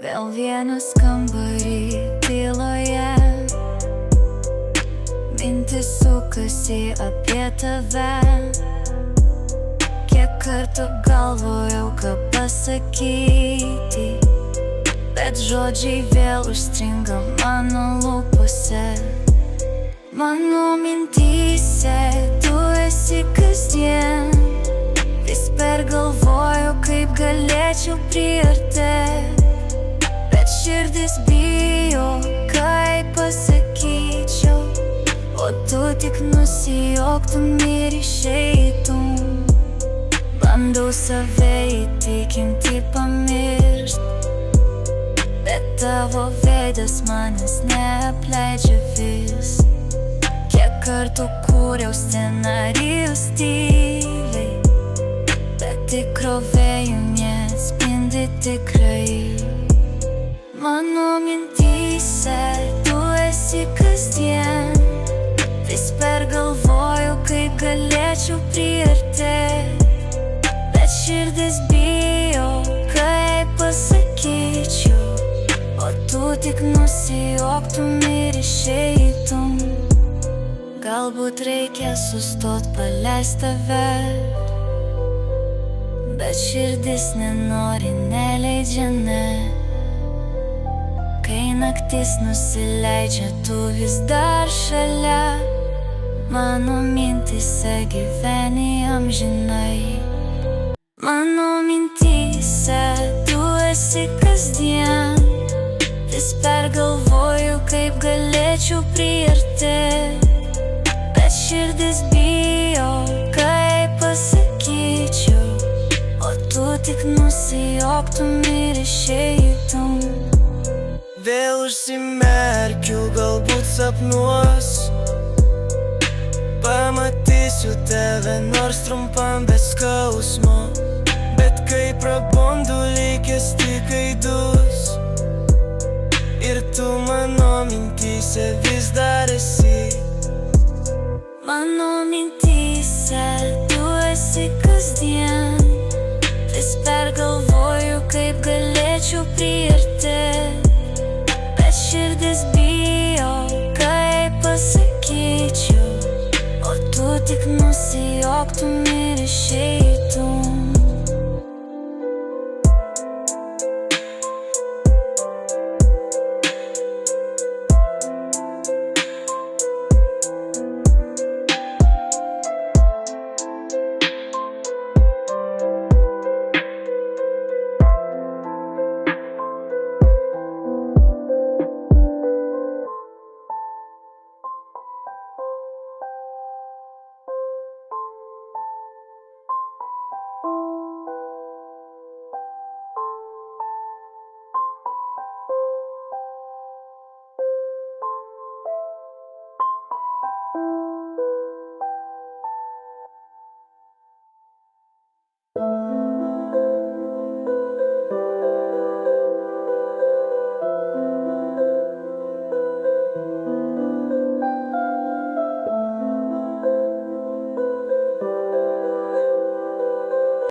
Vėl vienas kambarį tyloje, mintis sukasi apie tave. Kiek kartų galvojau, ką pasakyti, bet žodžiai vėl užstringa mano lūpose. Mano mintyse tu esi kasdien, vis pergalvoju, kaip galėčiau priartėti. Bet širdis bijo, kaip pasakyčiau, o tu tik nusijoktum ir išeitum. Bandau save įtikinti pamiršt, bet tavo veidas manęs neapleidžia vis. Kiek kartų kūriau scenarijus tyliai, bet tikrovė jų neatspindi tikrai. Mano mintyse tu esi kasdien, vis pergalvoju, kaip galėčiau priartėti. Bet širdis bijo, kaip pasakyčiau, o tu tik nusijoktum ir išeitum. Galbūt reikia sustot, paleist tave, bet širdis nenori, neleidžia, ne. Kai naktis nusileidžia, tu vis dar šalia, mano mintyse gyveni amžinai. Mano mintyse tu esi kasdien, vis pergalvoju, kaip galėčiau priartėti. Bet širdis bijo, kaip pasakyčiau, o tu tik nusijoktum ir išeitum. Vėl užsimerkiu, galbūt sapnuos, pamatysiu tave nors trumpam be skausmo. Bet kai prabundu, likęs tik aidus, ir tu mano mintyse vis dar esi. Mano mintyse tu esi kasdien, vis pergalvoju, kaip galėčiau priartėti. Širdis bijo, kaip pasakyčiau, o tu tik nusijoktum ir išeitum.